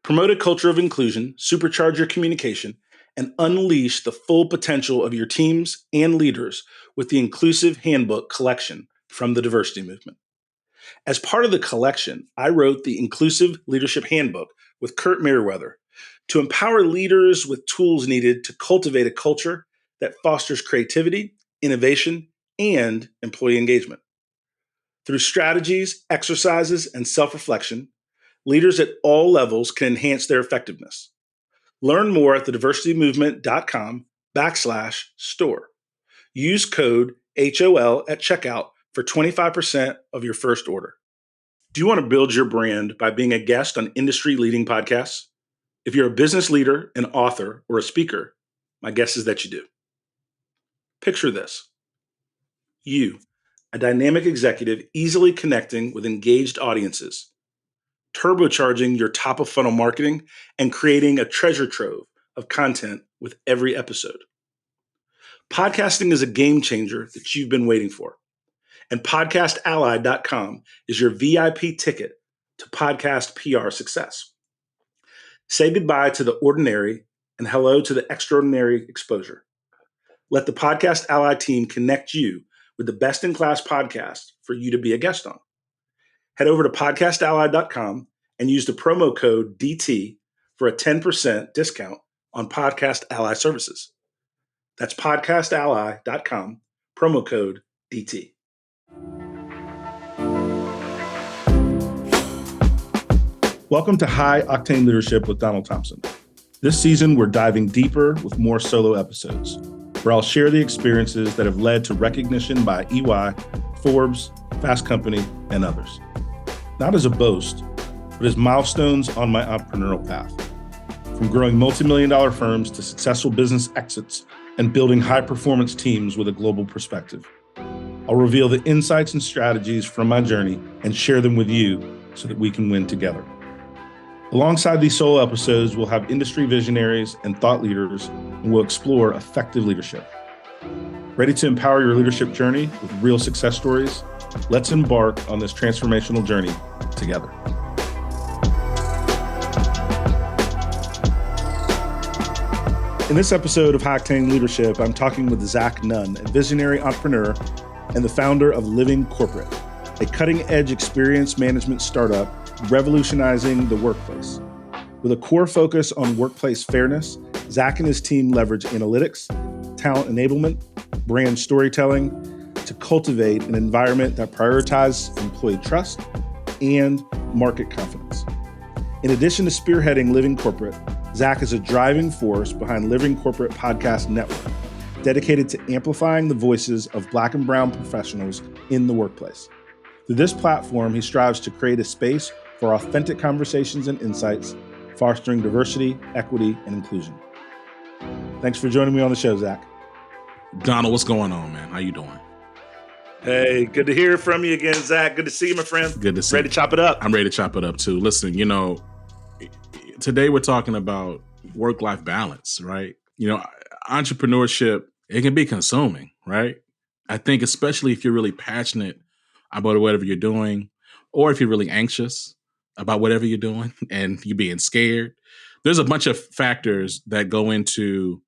Promote a culture of inclusion, supercharge your communication, and unleash the full potential of your teams and leaders with the Inclusive Handbook collection from the Diversity Movement. As part of the collection, I wrote the Inclusive Leadership Handbook with Kurt Merriweather to empower leaders with tools needed to cultivate a culture that fosters creativity, innovation, and employee engagement. Through strategies, exercises, and self-reflection, leaders at all levels can enhance their effectiveness. Learn more at thediversitymovement.com/store. Use code HOL at checkout for 25% of your first order. Do you want to build your brand by being a guest on industry-leading podcasts? If you're a business leader, an author, or a speaker, my guess is that you do. Picture this. You, a dynamic executive easily connecting with engaged audiences, turbocharging your top-of-funnel marketing, and creating a treasure trove of content with every episode. Podcasting is a game changer that you've been waiting for. And podcastally.com is your VIP ticket to podcast PR success. Say goodbye to the ordinary and hello to the extraordinary exposure. Let the Podcast Ally team connect you with the best-in-class podcast for you to be a guest on. Head over to podcastally.com and use the promo code DT for a 10% discount on Podcast Ally services. That's podcastally.com, promo code DT. Welcome to High Octane Leadership with Donald Thompson. This season, we're diving deeper with more solo episodes, where I'll share the experiences that have led to recognition by EY, Forbes, Fast Company, and others. Not as a boast, but as milestones on my entrepreneurial path. From growing multi-million-dollar firms to successful business exits and building high-performance teams with a global perspective. I'll reveal the insights and strategies from my journey and share them with you so that we can win together. Alongside these solo episodes, we'll have industry visionaries and thought leaders, and we'll explore effective leadership. Ready to empower your leadership journey with real success stories? Let's embark on this transformational journey together. In this episode of High Octane Leadership, I'm talking with Zach Nunn, a visionary entrepreneur and the founder of Living Corporate, a cutting-edge experience management startup revolutionizing the workplace. With a core focus on workplace fairness, Zach and his team leverage analytics, talent enablement, brand storytelling to cultivate an environment that prioritizes employee trust and market confidence. In addition to spearheading Living Corporate, Zach is a driving force behind Living Corporate Podcast Network, dedicated to amplifying the voices of Black and Brown professionals in the workplace. Through this platform, he strives to create a space for authentic conversations and insights, fostering diversity, equity, and inclusion. Thanks for joining me on the show, Zach. Donald, what's going on, man? How you doing? Hey, good to hear from you again, Zach. Good to see you, my friend. Good to see you. Ready to chop it up? I'm ready to chop it up, too. Listen, today we're talking about work-life balance, right? Entrepreneurship, it can be consuming, right? I think especially if you're really passionate about whatever you're doing, or if you're really anxious about whatever you're doing and you're being scared. There's a bunch of factors that go into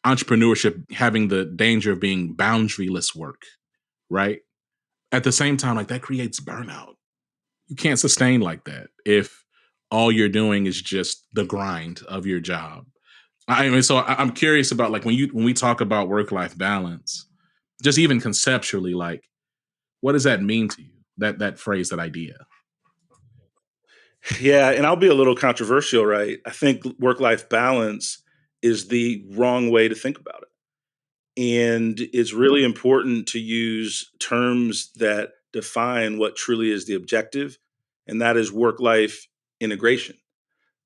entrepreneurship having the danger of being boundaryless work, right? At the same time, that creates burnout. You can't sustain like that if all you're doing is just the grind of your job. So I'm curious about when we talk about work-life balance, just even conceptually, what does that mean to you? That phrase, that idea? Yeah, and I'll be a little controversial, right? I think work-life balance is the wrong way to think about it. And it's really important to use terms that define what truly is the objective, and that is work-life integration.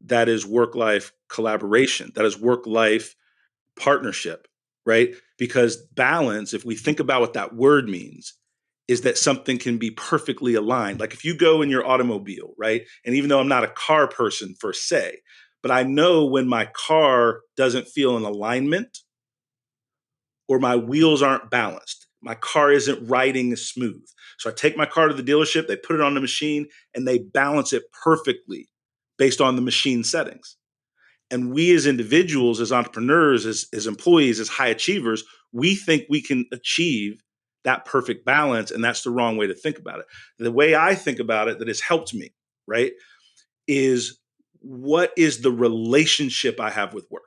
That is work-life collaboration. That is work-life partnership, right? Because balance, if we think about what that word means, is that something can be perfectly aligned. Like if you go in your automobile, right? And even though I'm not a car person per se, but I know when my car doesn't feel in alignment or my wheels aren't balanced, my car isn't riding smooth. So I take my car to the dealership, they put it on the machine and they balance it perfectly based on the machine settings. And we as individuals, as entrepreneurs, as employees, as high achievers, we think we can achieve that perfect balance. And that's the wrong way to think about it. The way I think about it that has helped me, right, is what is the relationship I have with work?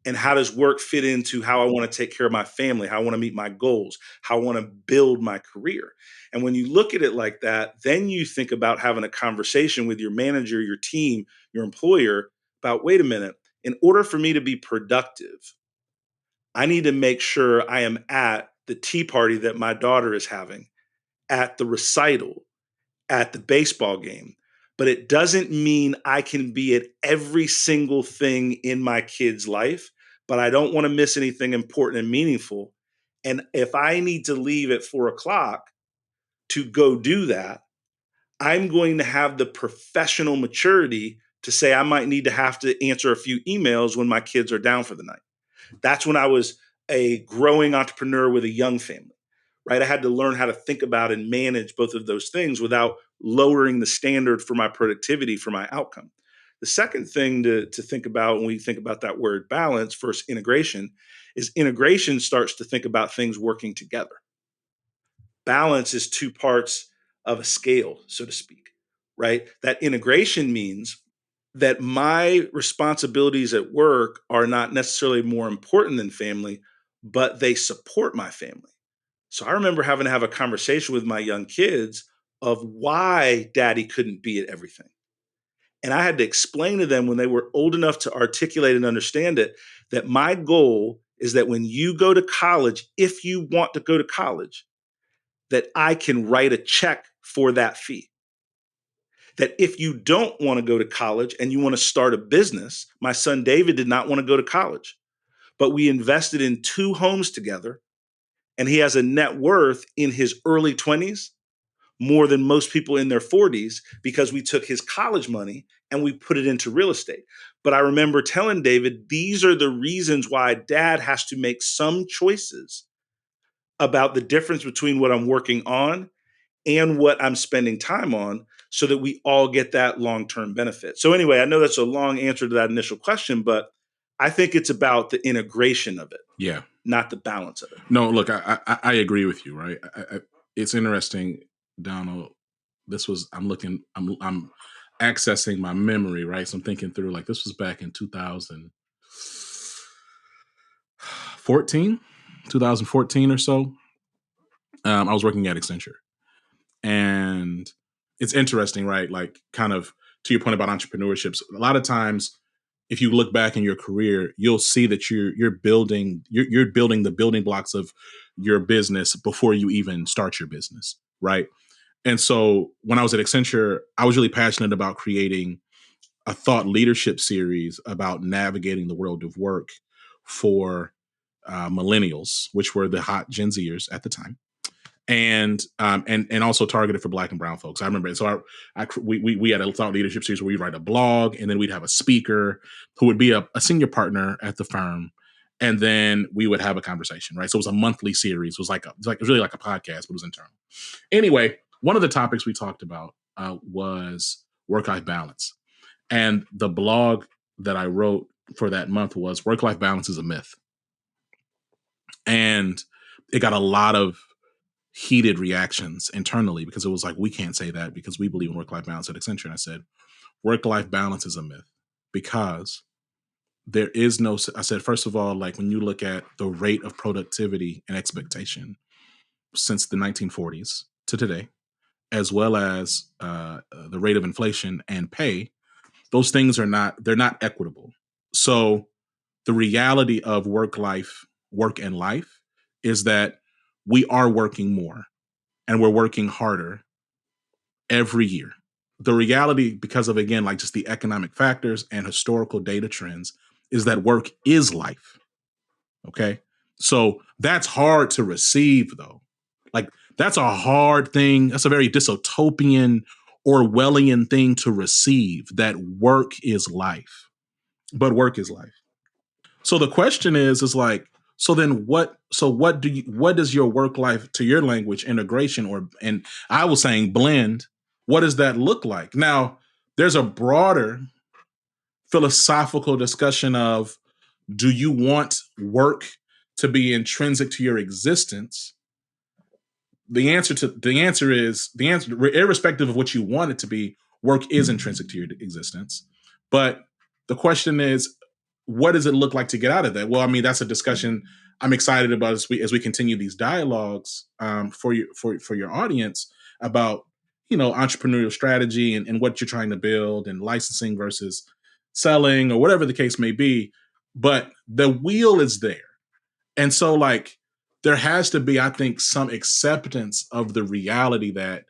And how does work fit into how I want to take care of my family, how I want to meet my goals, how I want to build my career? And when you look at it like that, then you think about having a conversation with your manager, your team, your employer about, wait a minute, in order for me to be productive, I need to make sure I am at the tea party that my daughter is having, at the recital, at the baseball game. But it doesn't mean I can be at every single thing in my kid's life, but I don't want to miss anything important and meaningful. And if I need to leave at 4 o'clock to go do that, I'm going to have the professional maturity to say I might need to have to answer a few emails when my kids are down for the night. That's when I was a growing entrepreneur with a young family, right? I had to learn how to think about and manage both of those things without lowering the standard for my productivity, for my outcome. The second thing to think about when we think about that word balance versus integration is integration starts to think about things working together. Balance is two parts of a scale, so to speak, right? That integration means that my responsibilities at work are not necessarily more important than family, but they support my family. So I remember having to have a conversation with my young kids of why daddy couldn't be at everything. And I had to explain to them when they were old enough to articulate and understand it that my goal is that when you go to college, if you want to go to college, that I can write a check for that fee. That if you don't want to go to college and you want to start a business, my son David did not want to go to college, but we invested in 2 homes together, and he has a net worth in his early 20s more than most people in their 40s because we took his college money and we put it into real estate. But I remember telling David, these are the reasons why dad has to make some choices about the difference between what I'm working on and what I'm spending time on so that we all get that long-term benefit. So anyway, I know that's a long answer to that initial question, but I think it's about the integration of it, Yeah. not the balance of it. No, look, I agree with you, right? It's interesting, Donald. I'm accessing my memory, right? So I'm thinking through, like, this was back in 2014 or so. I was working at Accenture. And it's interesting, right? Like, kind of to your point about entrepreneurships, a lot of times, if you look back in your career, you'll see that you're building the building blocks of your business before you even start your business, right? And so when I was at Accenture, I was really passionate about creating a thought leadership series about navigating the world of work for millennials, which were the hot Gen Zers at the time, and also targeted for Black and Brown folks. I remember it. So we had a thought leadership series where we'd write a blog, and then we'd have a speaker who would be a senior partner at the firm, and then we would have a conversation, right? So it was a monthly series. It was really like a podcast, but it was internal. Anyway, one of the topics we talked about was work-life balance, and the blog that I wrote for that month was "Work-Life Balance is a Myth," and it got a lot of heated reactions internally because it was like, we can't say that because we believe in work-life balance at Accenture. And I said, work-life balance is a myth because there is no, I said, first of all, like, when you look at the rate of productivity and expectation since the 1940s to today, as well as the rate of inflation and pay, those things they're not equitable. So the reality of work and life is that we are working more and we're working harder every year. The reality, because of, again, like, just the economic factors and historical data trends, is that work is life. Okay. So that's hard to receive, though. Like, that's a hard thing. That's a very dystopian, Orwellian thing to receive, that work is life. But work is life. So the question is like, so then what does your work life, to your language, integration, and I was saying blend, what does that look like? Now, There's a broader philosophical discussion of, do you want work to be intrinsic to your existence? The answer, irrespective of what you want it to be, work is intrinsic to your existence. But the question is, what does it look like to get out of that? Well, I mean, that's a discussion I'm excited about as we continue these dialogues, for your audience, about entrepreneurial strategy, and what you're trying to build, and licensing versus selling, or whatever the case may be. But the wheel is there. And so, like, there has to be, I think, some acceptance of the reality that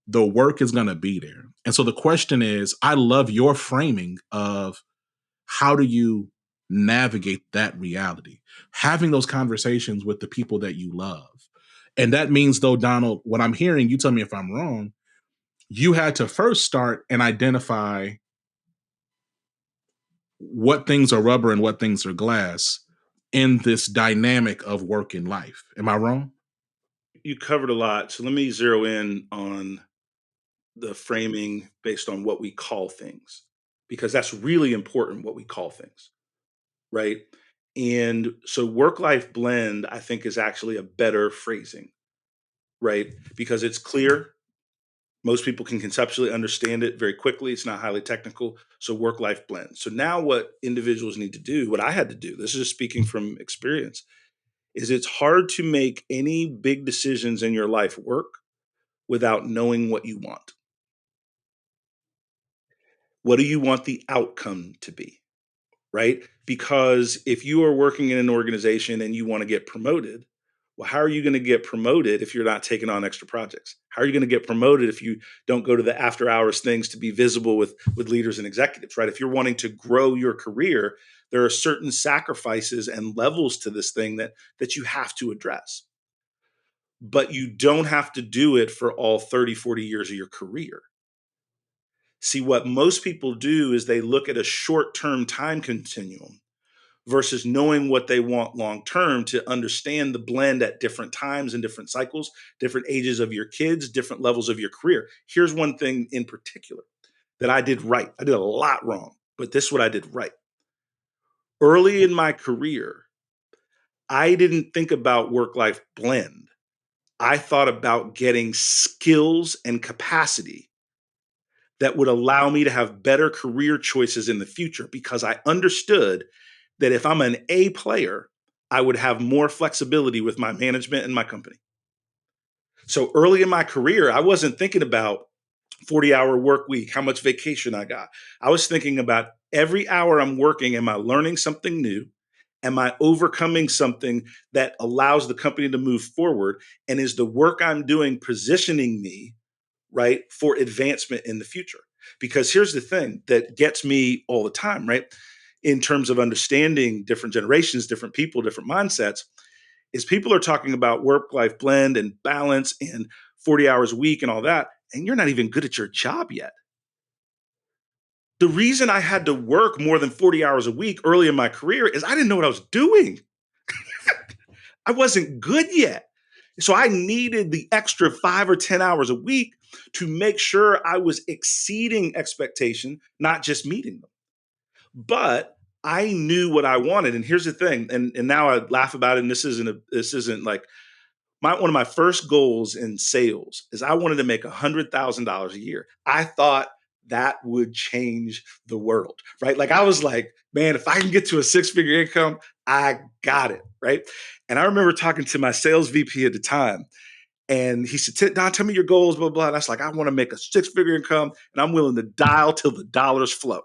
the work is going to be there. And so the question is, I love your framing of, how do you navigate that reality? Having those conversations with the people that you love. And that means, though, Donald, what I'm hearing, you tell me if I'm wrong, you had to first start and identify what things are rubber and what things are glass in this dynamic of work and life. Am I wrong? You covered a lot. So let me zero in on the framing based on what we call things, because that's really important, what we call things, right? And so work life blend, I think, is actually a better phrasing, right? Because it's clear. Most people can conceptually understand it very quickly. It's not highly technical. So work life blend. So now what individuals need to do, what I had to do, this is just speaking from experience, is it's hard to make any big decisions in your life work without knowing what you want. What do you want the outcome to be? Right? Because if you are working in an organization and you want to get promoted, well, how are you going to get promoted if you're not taking on extra projects? How are you going to get promoted if you don't go to the after hours things to be visible with leaders and executives, right? If you're wanting to grow your career, there are certain sacrifices and levels to this thing that you have to address. But you don't have to do it for all 30, 40 years of your career. See, what most people do is they look at a short-term time continuum versus knowing what they want long term, to understand the blend at different times and different cycles, different ages of your kids, different levels of your career. Here's one thing in particular that I did right. I did a lot wrong, but this is what I did right. Early in my career, I didn't think about work life blend. I thought about getting skills and capacity that would allow me to have better career choices in the future, because I understood that if I'm an A player, I would have more flexibility with my management and my company. So early in my career, I wasn't thinking about 40-hour work week, how much vacation I got. I was thinking about every hour I'm working, am I learning something new? Am I overcoming something that allows the company to move forward? And is the work I'm doing positioning me, right, for advancement in the future? Because here's the thing that gets me all the time, right? In terms of understanding different generations, different people, different mindsets, is people are talking about work life blend and balance and 40 hours a week and all that. And you're not even good at your job yet. The reason I had to work more than 40 hours a week early in my career is I didn't know what I was doing. I wasn't good yet. So I needed the extra 5 or 10 hours a week to make sure I was exceeding expectation, not just meeting them. But I knew what I wanted. And here's the thing, and now I laugh about it, and this isn't like one of my first goals in sales is I wanted to make $100,000 a year. I thought that would change the world, right? Like I was like, man, if I can get to a six-figure income, I got it, right? And I remember talking to my sales VP at the time, and he said, Don, tell me your goals, blah, blah. And I was like, I want to make a six-figure income, and I'm willing to dial till the dollars flow.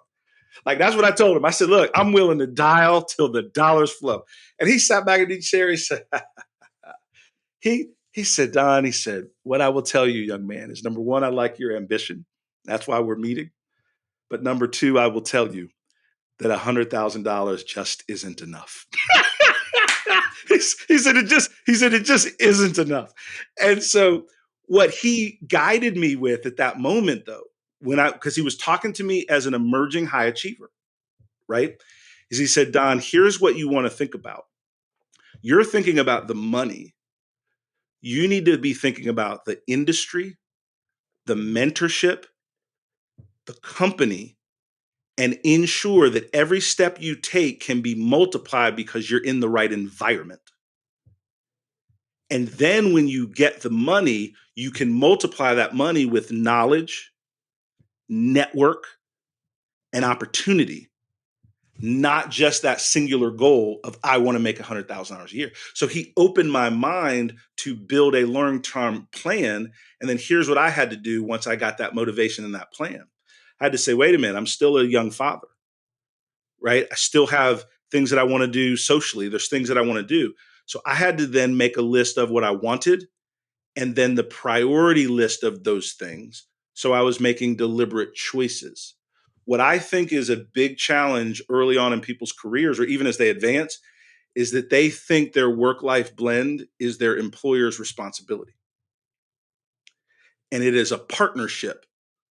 Like that's what I told him. I said, look, I'm willing to dial till the dollars flow. And he sat back in the chair. He said, he said, Don, he said, what I will tell you, young man, is number one, I like your ambition. That's why we're meeting. But number two, I will tell you that $100,000 just isn't enough. He said it just isn't enough. And so what he guided me with at that moment, though, because he was talking to me as an emerging high achiever, right? Is he said, Don, here's what you want to think about. You're thinking about the money. You need to be thinking about the industry, the mentorship, the company and ensure that every step you take can be multiplied because you're in the right environment. And then when you get the money, you can multiply that money with knowledge, network, and opportunity, not just that singular goal of I want to make $100,000 a year. So he opened my mind to build a long-term plan. And then here's what I had to do once I got that motivation and that plan. I had to say, wait a minute, I'm still a young father, right? I still have things that I want to do socially. There's things that I want to do. So I had to then make a list of what I wanted and then the priority list of those things. So I was making deliberate choices. What I think is a big challenge early on in people's careers, or even as they advance, is that they think their work life blend is their employer's responsibility. And it is a partnership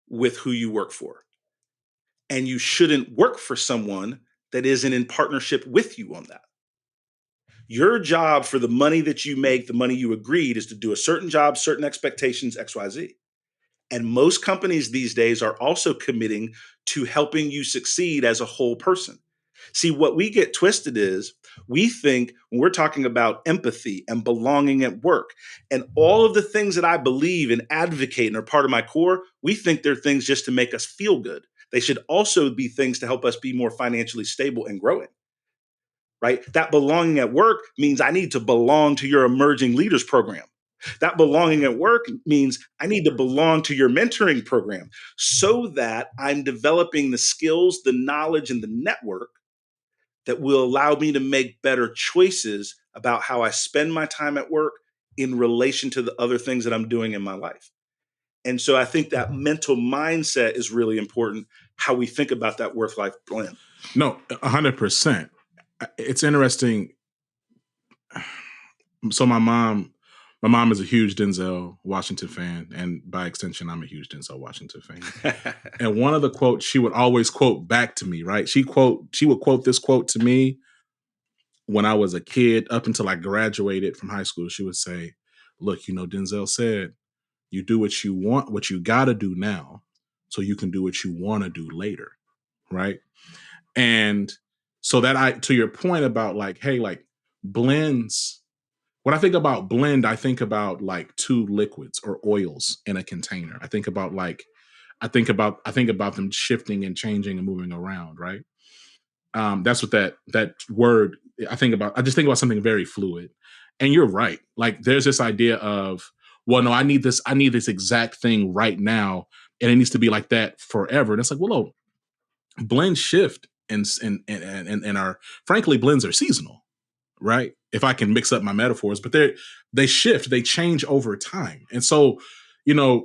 with who you work for. And you shouldn't work for someone that isn't in partnership with you on that. Your job for the money that you make, the money you agreed, is to do a certain job, certain expectations, XYZ. And most companies these days are also committing to helping you succeed as a whole person. See, what we get twisted is we think when we're talking about empathy and belonging at work and all of the things that I believe and advocate and are part of my core, we think they're things just to make us feel good. They should also be things to help us be more financially stable and growing. Right? That belonging at work means I need to belong to your emerging leaders program. That belonging at work means I need to belong to your mentoring program so that I'm developing the skills, the knowledge, and the network that will allow me to make better choices about how I spend my time at work in relation to the other things that I'm doing in my life. And so I think that mental mindset is really important, how we think about that work-life blend. No, 100%. It's interesting. So my mom is a huge Denzel Washington fan, and by extension, I'm a huge Denzel Washington fan. And one of the quotes she would always quote back to me, right? She would quote this quote to me when I was a kid up until I graduated from high school. She would say, "Look, Denzel said, you do what you want, what you got to do now, so you can do what you want to do later." Right? And so to your point about like, hey, like blends. When I think about blend, I think about like two liquids or oils in a container. I think about them shifting and changing and moving around, right? That's what that word I think about. I just think about something very fluid. And you're right. Like there's this idea of, well, no, I need this exact thing right now, and it needs to be like that forever. And it's like, well, no, blends shift and are frankly blends are seasonal, right? If I can mix up my metaphors, but they shift, they change over time. And so,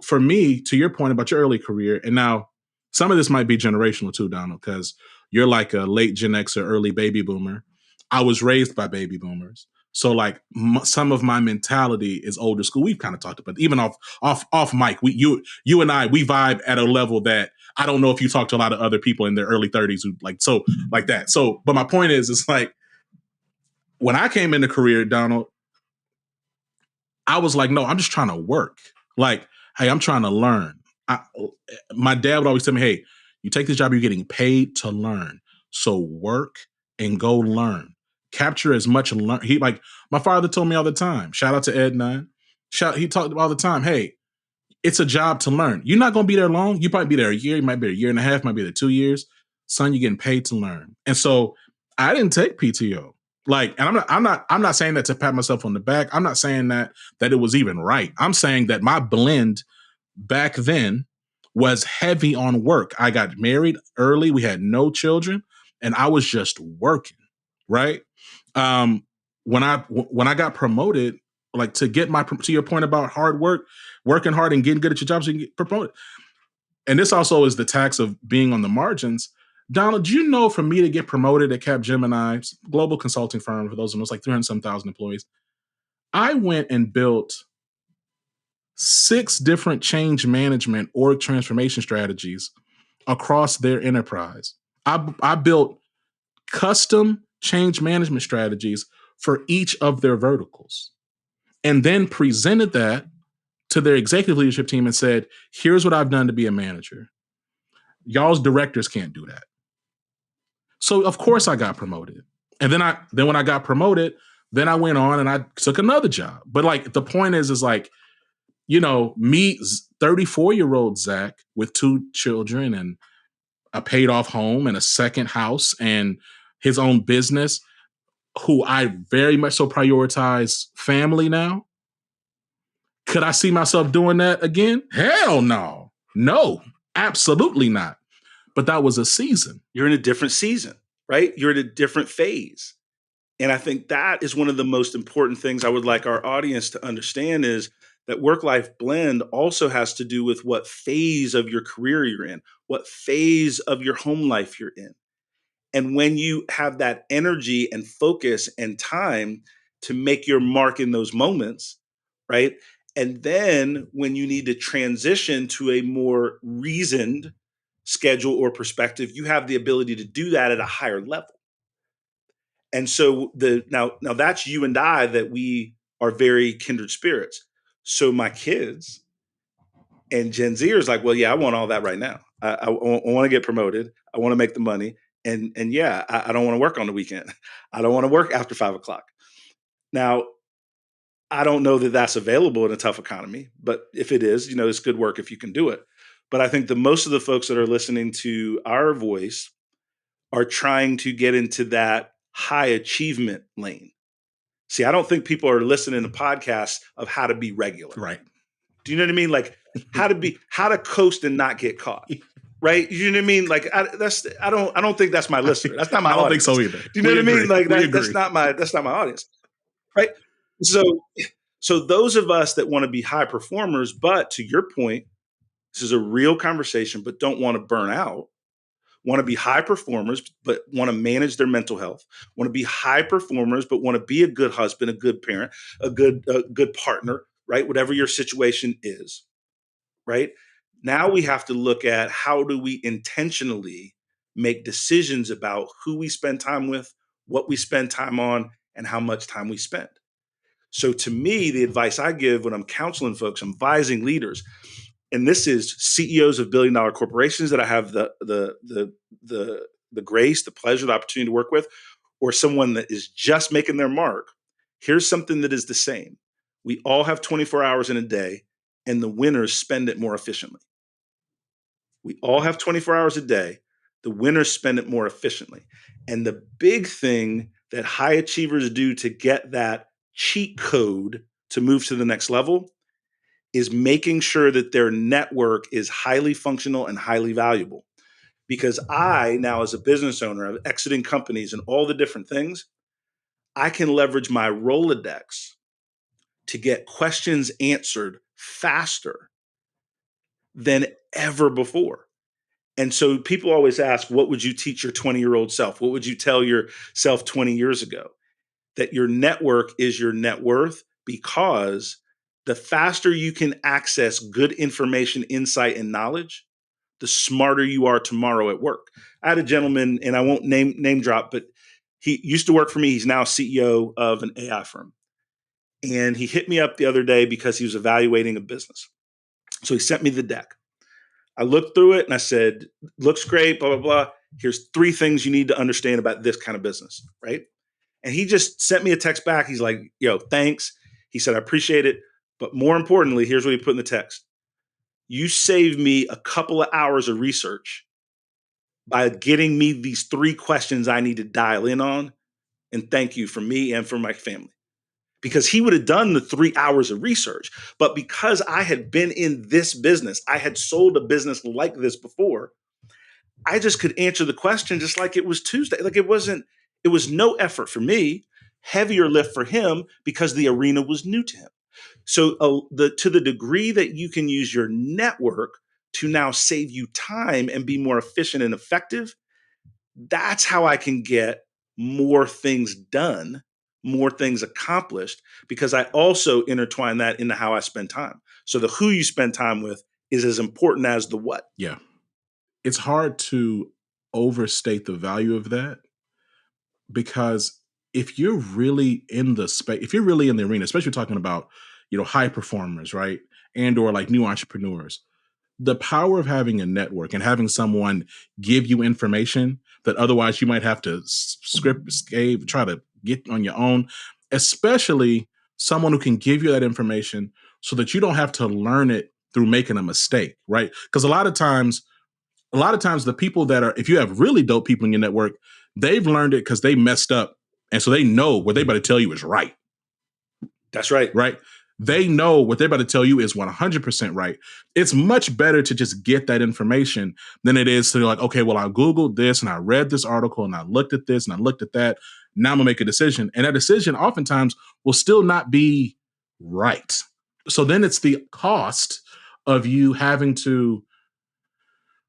for me, to your point about your early career, and now some of this might be generational too, Donald, because you're like a late Gen X or early baby boomer. I was raised by baby boomers. So like some of my mentality is older school. We've kind of talked about even off mic. You and I, we vibe at a level that I don't know if you talk to a lot of other people in their early 30s who like that. So, but my point is, it's like when I came into career, Donald, I was like, no, I'm just trying to work. Like, hey, I'm trying to learn. My dad would always tell me, hey, you take this job, you're getting paid to learn. So work and go learn. Capture as much learn. My father told me all the time. Shout out to Ed Nunn. He talked all the time. Hey, it's a job to learn. You're not going to be there long. You might be there a year. You might be there a year and a half. Might be there 2 years. Son, you're getting paid to learn. And so I didn't take PTO. Like, and I'm not saying that to pat myself on the back. I'm not saying that it was even right. I'm saying that my blend back then was heavy on work. I got married early. We had no children, and I was just working. Right. When I got promoted, like to your point about hard work, working hard and getting good at your job so you can get promoted. And this also is the tax of being on the margins. Donald, do you know for me to get promoted at Capgemini, global consulting firm, for those of us like 300,000 employees, I went and built 6 different change management org transformation strategies across their enterprise. I built custom change management strategies for each of their verticals and then presented that to their executive leadership team and said, here's what I've done to be a manager. Y'all's directors can't do that. So of course I got promoted. And then when I got promoted, then I went on and I took another job. But like the point is like, me 34-year-old Zach with 2 children and a paid off home and a second house and his own business, who I very much so prioritize family now. Could I see myself doing that again? Hell no. No, absolutely not. But that was a season. You're in a different season, right? You're in a different phase. And I think that is one of the most important things I would like our audience to understand is that work-life blend also has to do with what phase of your career you're in, what phase of your home life you're in. And when you have that energy and focus and time to make your mark in those moments, right? And then when you need to transition to a more reasoned schedule or perspective, you have the ability to do that at a higher level. And so now that's you and I, that we are very kindred spirits. So my kids and Gen Zers like, well, yeah, I want all that right now. I want to get promoted. I want to make the money. And yeah, I don't want to work on the weekend. I don't want to work after 5 o'clock. Now, I don't know that that's available in a tough economy, but if it is, it's good work if you can do it. But I think the most of the folks that are listening to our voice are trying to get into that high achievement lane. See, I don't think people are listening to podcasts of how to be regular. Right. Do you know what I mean? Like how to coast and not get caught. Right? You know what I mean? Like I don't think that's my listener. That's not my audience. I don't think so either. Do you know what I mean? Like that's not my audience. Right? So those of us that want to be high performers, but to your point, this is a real conversation, but don't want to burn out, want to be high performers, but want to manage their mental health, want to be high performers, but want to be a good husband, a good parent, a good partner, right? Whatever your situation is, right? Now we have to look at how do we intentionally make decisions about who we spend time with, what we spend time on, and how much time we spend. So to me, the advice I give when I'm counseling folks, I'm advising leaders, and this is CEOs of billion-dollar corporations that I have the grace, the pleasure, the opportunity to work with, or someone that is just making their mark. Here's something that is the same. We all have 24 hours in a day, and the winners spend it more efficiently. We all have 24 hours a day. The winners spend it more efficiently. And the big thing that high achievers do to get that cheat code to move to the next level is making sure that their network is highly functional and highly valuable. Because I now, as a business owner of exiting companies and all the different things, I can leverage my Rolodex to get questions answered faster than ever before. And so people always ask, what would you teach your 20-year-old self? What would you tell yourself 20 years ago? That your network is your net worth, because the faster you can access good information, insight, and knowledge, the smarter you are tomorrow at work. I had a gentleman, and I won't name drop, but he used to work for me. He's now CEO of an AI firm. And he hit me up the other day because he was evaluating a business. So he sent me the deck. I looked through it and I said, looks great, blah, blah, blah. Here's 3 things you need to understand about this kind of business, right? And he just sent me a text back. He's like, yo, thanks. He said, I appreciate it. But more importantly, here's what he put in the text. You saved me a couple of hours of research by getting me these 3 questions I need to dial in on. And thank you for me and for my family. Because he would have done the 3 hours of research. But because I had been in this business, I had sold a business like this before, I just could answer the question just like it was Tuesday. Like it was no effort for me, heavier lift for him because the arena was new to him. So to the degree that you can use your network to now save you time and be more efficient and effective, that's how I can get more things done, more things accomplished, because I also intertwine that into how I spend time. So the who you spend time with is as important as the what. Yeah. It's hard to overstate the value of that, because if you're really in the space, if you're really in the arena, especially talking about, high performers, right? And or like new entrepreneurs, the power of having a network and having someone give you information that otherwise you might have to script, escape, try to get on your own, especially someone who can give you that information so that you don't have to learn it through making a mistake, right? Because a lot of times the people that are, if you have really dope people in your network, they've learned it because they messed up. And so they know what they about to tell you is right. That's right. Right. They know what they're about to tell you is 100% right. It's much better to just get that information than it is to like, okay, well, I Googled this and I read this article and I looked at this and I looked at that. Now I'm gonna make a decision. And that decision oftentimes will still not be right. So then it's the cost of you having to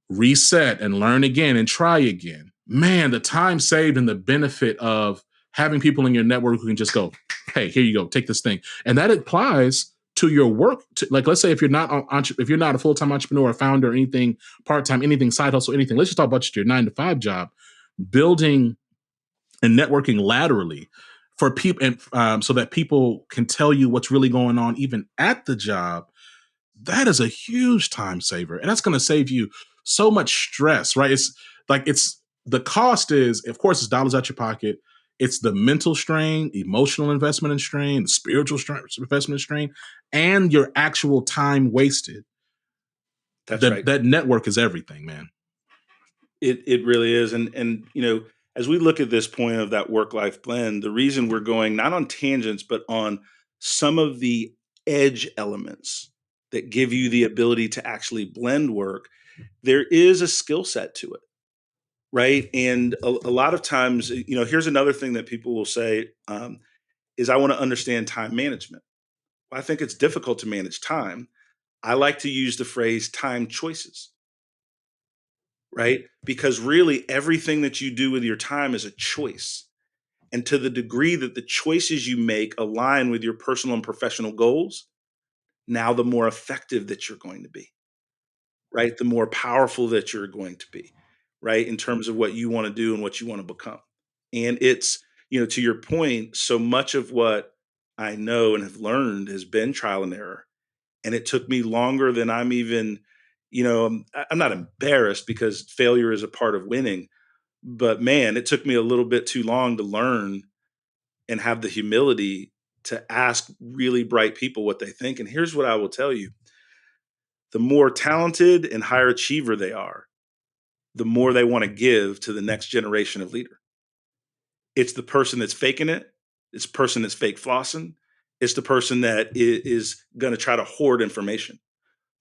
reset and learn again and try again. Man, the time saved and the benefit of having people in your network who can just go, hey, here you go, take this thing. And that applies to your work. Like, let's say if you're not a full-time entrepreneur or founder or anything part-time, anything side hustle, anything, let's just talk about your 9-to-5 job, building and networking laterally for people, and so that people can tell you what's really going on even at the job. That is a huge time saver, and that's going to save you so much stress, right? It's the cost is, of course, it's dollars out your pocket. It's the mental strain, emotional investment and strain, spiritual investment and strain, and your actual time wasted. That's right. That network is everything, man. It really is. And as we look at this point of that work-life blend, the reason we're going not on tangents, but on some of the edge elements that give you the ability to actually blend work, there is a skill set to it, right? And a lot of times, here's another thing that people will say, is I want to understand time management. Well, I think it's difficult to manage time. I like to use the phrase time choices, right? Because really everything that you do with your time is a choice. And to the degree that the choices you make align with your personal and professional goals, now the more effective that you're going to be, right? The more powerful that you're going to be, right? In terms of what you want to do and what you want to become. And it's, to your point, so much of what I know and have learned has been trial and error. And it took me longer than I'm even, I'm not embarrassed because failure is a part of winning. But man, it took me a little bit too long to learn and have the humility to ask really bright people what they think. And here's what I will tell you: the more talented and higher achiever they are, the more they want to give to the next generation of leader. It's the person that's faking it. It's the person that's fake flossing. It's the person that is going to try to hoard information.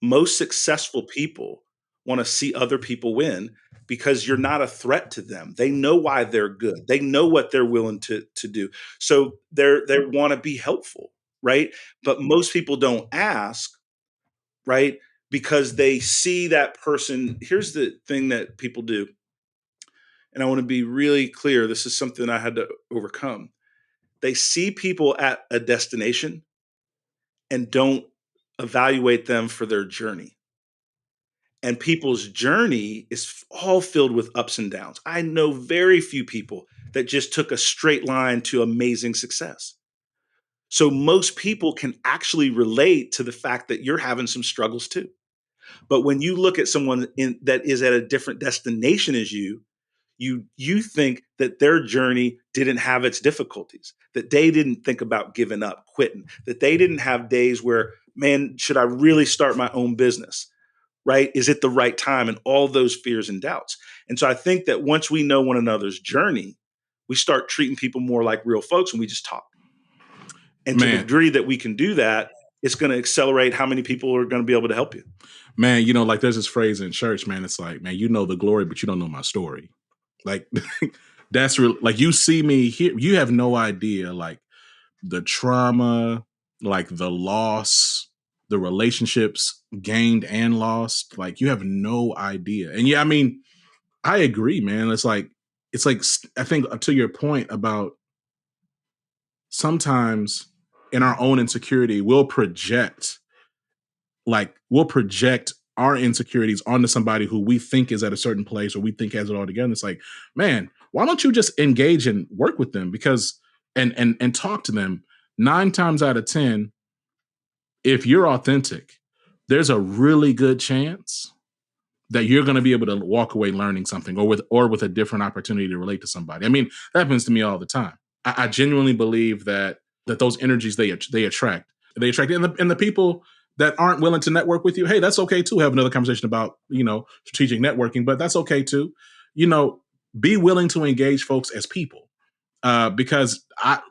Most successful people want to see other people win because you're not a threat to them. They know why they're good. They know what they're willing to do. So they want to be helpful, right? But most people don't ask, right? Because they see that person. Here's the thing that people do. And I want to be really clear. This is something I had to overcome. They see people at a destination and don't evaluate them for their journey. And people's journey is all filled with ups and downs. I know very few people that just took a straight line to amazing success. So most people can actually relate to the fact that you're having some struggles too. But when you look at someone that is at a different destination as you think that their journey didn't have its difficulties, that they didn't think about giving up, quitting, that they didn't have days where, man, should I really start my own business? Right? Is it the right time? And all those fears and doubts. And so I think that once we know one another's journey, we start treating people more like real folks and we just talk. And to the Man, degree that we can do that, it's going to accelerate how many people are going to be able to help you. man, like there's this phrase in church, man. It's like, man, you know the glory, but you don't know my story. Like that's real. Like you see me here, you have no idea, like the trauma, like the loss, the relationships gained and lost. Like you have no idea. And yeah, I mean, I agree, man. It's like I think to your point about sometimes in our own insecurity, we'll project our insecurities onto somebody who we think is at a certain place or we think has it all together. And it's like, man, why don't you just engage and work with them? Because and talk to them. 9 times out of 10, if you're authentic, there's a really good chance that you're going to be able to walk away learning something or with a different opportunity to relate to somebody. I mean, that happens to me all the time. I genuinely believe that those energies they attract, and the people that aren't willing to network with you, hey, that's okay too. Have another conversation about, strategic networking, but that's okay too. Be willing to engage folks as people. Because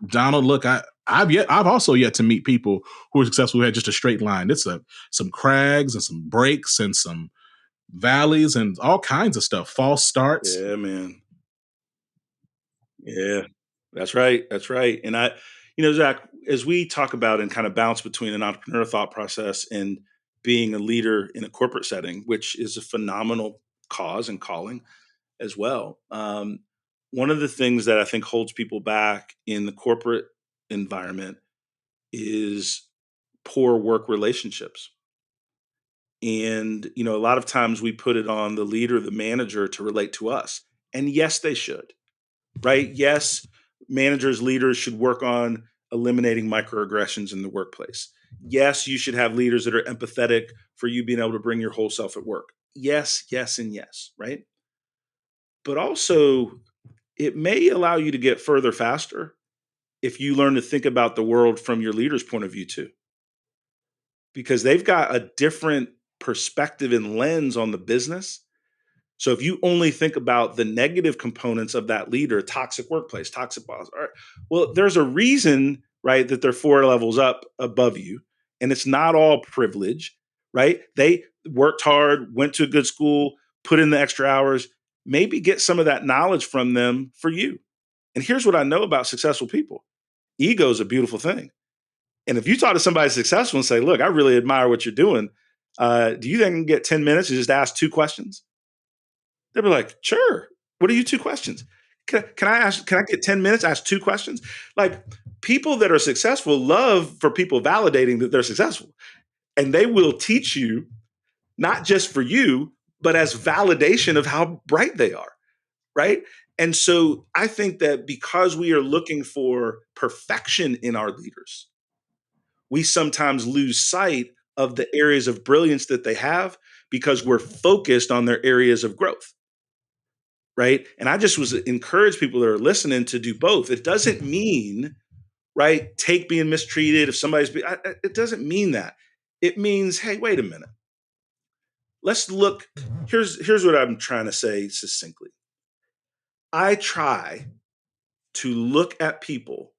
Donald, look, I've also yet to meet people who are successful who had just a straight line. It's some crags and some breaks and some valleys and all kinds of stuff, false starts. Yeah, man. Yeah, that's right. That's right. And Zach, as we talk about and kind of bounce between an entrepreneur thought process and being a leader in a corporate setting, which is a phenomenal cause and calling as well. One of the things that I think holds people back in the corporate environment is poor work relationships. And, a lot of times we put it on the leader, the manager to relate to us. And yes, they should, right? Yes, managers, leaders should work on eliminating microaggressions in the workplace. Yes, you should have leaders that are empathetic for you being able to bring your whole self at work. Yes, yes, and yes, right? But also, it may allow you to get further faster if you learn to think about the world from your leader's point of view too, because they've got a different perspective and lens on the business. So if you only think about the negative components of that leader, toxic workplace, toxic boss, all right, well, there's a reason, right, that they're 4 levels up above you, and it's not all privilege, right? They worked hard, went to a good school, put in the extra hours, maybe get some of that knowledge from them for you. And here's what I know about successful people. Ego is a beautiful thing. And if you talk to somebody successful and say, look, I really admire what you're doing. Do you think I can get 10 minutes to just ask 2 questions? They'll be like, sure. What are you 2 questions? Can I get 10 minutes, ask 2 questions? Like, people that are successful love for people validating that they're successful. And they will teach you, not just for you, but as validation of how bright they are. Right. And so I think that because we are looking for perfection in our leaders, we sometimes lose sight of the areas of brilliance that they have because we're focused on their areas of growth. Right. And I just was encourage people that are listening to do both. It doesn't mean, right, take being mistreated if somebody's it doesn't mean that. It means, hey, wait a minute. Let's look. Here's what I'm trying to say succinctly. I try to look at people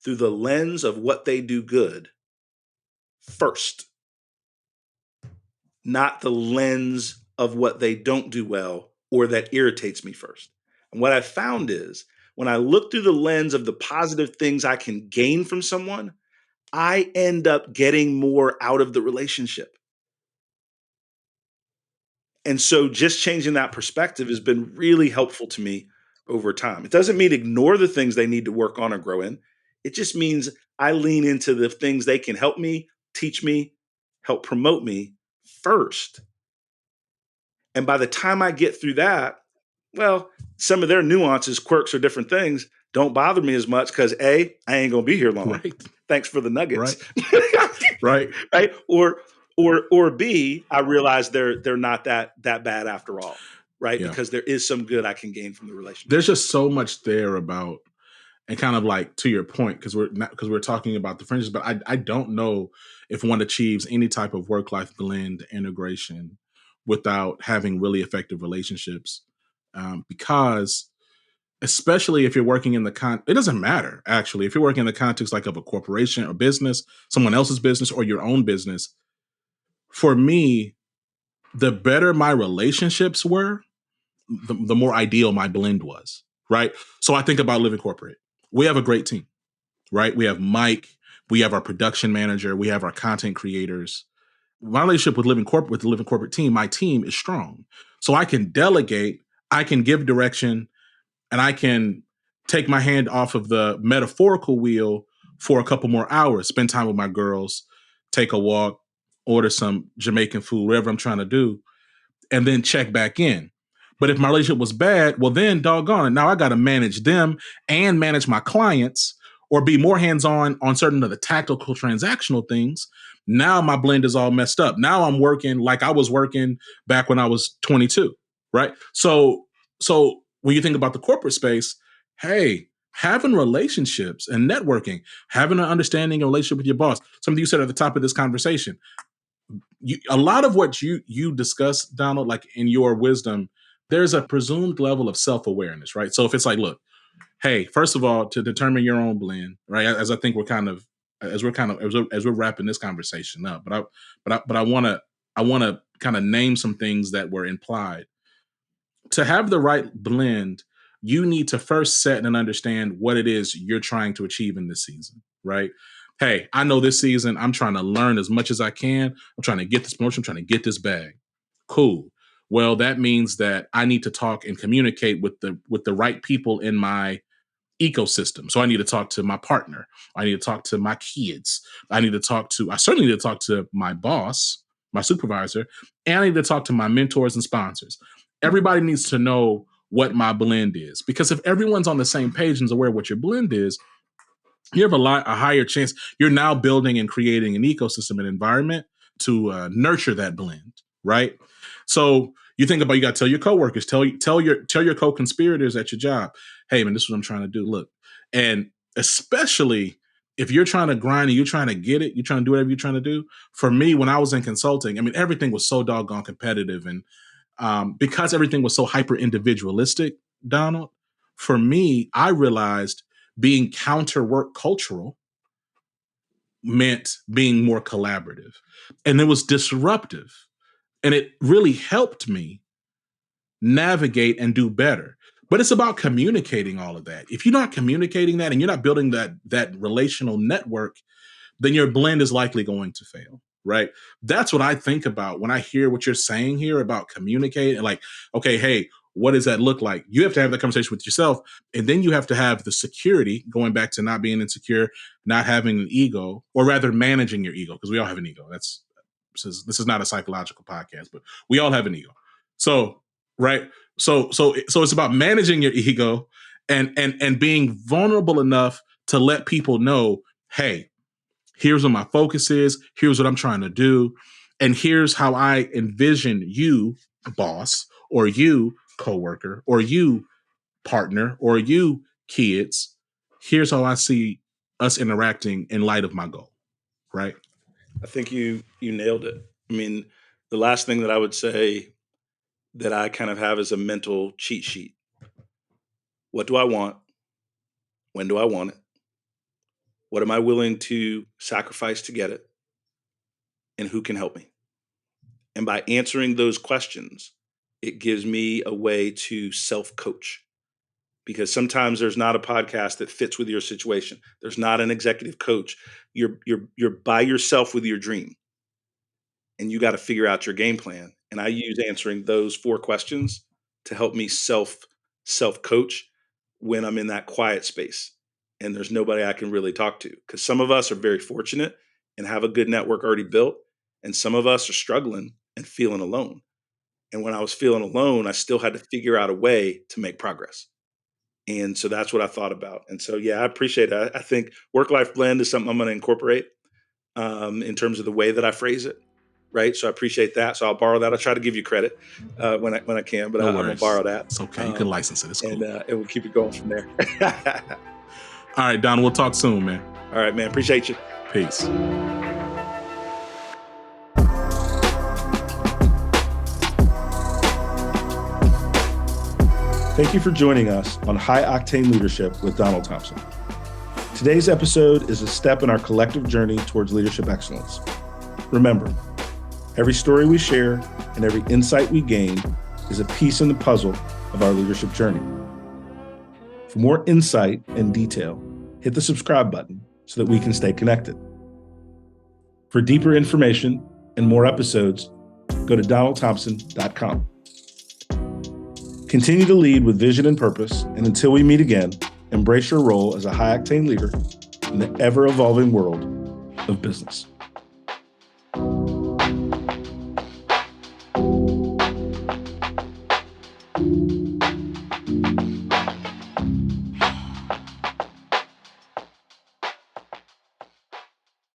through the lens of what they do good first, not the lens of what they don't do well or that irritates me first. And what I found is when I look through the lens of the positive things I can gain from someone, I end up getting more out of the relationship. And so just changing that perspective has been really helpful to me over time. It doesn't mean ignore the things they need to work on or grow in. It just means I lean into the things they can help me, teach me, help promote me first. And by the time I get through that, well, some of their nuances, quirks, or different things don't bother me as much because A, I ain't gonna be here long. Right. Thanks for the nuggets. Right. Right. Or B, I realize they're not that bad after all. Right. Yeah. Because there is some good I can gain from the relationship. There's just so much there about, and kind of like to your point, because we're talking about the fringes, but I don't know if one achieves any type of work-life blend integration without having really effective relationships. Because especially if you're working in it doesn't matter actually, if you're working in the context like of a corporation or business, someone else's business or your own business. For me, the better my relationships were, the more ideal my blend was. Right. So I think about Living Corporate. We have a great team, right? We have Mike, we have our production manager, we have our content creators. My relationship with the Living Corporate team, my team is strong. So I can delegate, I can give direction, and I can take my hand off of the metaphorical wheel for a couple more hours, spend time with my girls, take a walk, order some Jamaican food, whatever I'm trying to do, and then check back in. But if my relationship was bad, well, then doggone it. Now I got to manage them and manage my clients or be more hands-on on certain of the tactical transactional things. Now my blend is all messed up. Now I'm working like I was working back when I was 22, right? So when you think about the corporate space, hey, having relationships and networking, having an understanding and relationship with your boss, something you said at the top of this conversation, a lot of what you discuss, Donald, like in your wisdom, there's a presumed level of self-awareness, right? So if it's like, look, hey, first of all, to determine your own blend, right? As I think as we're wrapping this conversation up, but I want to kind of name some things that were implied. To have the right blend, you need to first set and understand what it is you're trying to achieve in this season, right? Hey, I know this season I'm trying to learn as much as I can. I'm trying to get this promotion, I'm trying to get this bag. Cool. Well, that means that I need to talk and communicate with the right people in my ecosystem. So I need to talk to my partner. I need to talk to my kids. I certainly need to talk to my boss, my supervisor, and I need to talk to my mentors and sponsors. Everybody needs to know what my blend is, because if everyone's on the same page and is aware of what your blend is, you have a higher chance. You're now building and creating an ecosystem, an environment to nurture that blend, right? So you think about, you got to tell your coworkers, tell your co-conspirators at your job, hey man, this is what I'm trying to do. Look, and especially if you're trying to grind and you're trying to get it, you're trying to do whatever you're trying to do. For me, when I was in consulting, I mean, everything was so doggone competitive, and because everything was so hyper individualistic, Donald, for me, I realized being counter work cultural meant being more collaborative, and it was disruptive, and it really helped me navigate and do better. But it's about communicating all of that. If you're not communicating that and you're not building that relational network, then your blend is likely going to fail, right? That's what I think about when I hear what you're saying here about communicating. Like, okay, hey, what does that look like? You have to have that conversation with yourself, and then you have to have the security, going back to not being insecure, not having an ego, or rather managing your ego, because we all have an ego. This is not a psychological podcast, but we all have an ego. So, right? So it's about managing your ego and being vulnerable enough to let people know, hey, here's what my focus is. Here's what I'm trying to do. And here's how I envision you, boss, or you, coworker, or you, partner, or you, kids. Here's how I see us interacting in light of my goal, right? I think you nailed it. I mean, the last thing that I would say that I kind of have is a mental cheat sheet. What do I want? When do I want it? What am I willing to sacrifice to get it? And who can help me? And by answering those questions, it gives me a way to self-coach. Because sometimes there's not a podcast that fits with your situation. There's not an executive coach. You're by yourself with your dream, and you got to figure out your game plan. And I use answering those 4 questions to help me self-coach when I'm in that quiet space and there's nobody I can really talk to. Because some of us are very fortunate and have a good network already built, and some of us are struggling and feeling alone. And when I was feeling alone, I still had to figure out a way to make progress. And so that's what I thought about. And so, yeah, I appreciate it. I think work-life blend is something I'm going to incorporate in terms of the way that I phrase it. Right. So I appreciate that. So I'll borrow that. I'll try to give you credit when I can, but I'm going to borrow that. It's okay. You can license it. It's cool. And we'll keep it going from there. All right, Don, we'll talk soon, man. All right, man. Appreciate you. Peace. Thank you for joining us on High Octane Leadership with Donald Thompson. Today's episode is a step in our collective journey towards leadership excellence. Remember, every story we share and every insight we gain is a piece in the puzzle of our leadership journey. For more insight and detail, hit the subscribe button so that we can stay connected. For deeper information and more episodes, go to donaldthompson.com. Continue to lead with vision and purpose, and until we meet again, embrace your role as a high-octane leader in the ever-evolving world of business.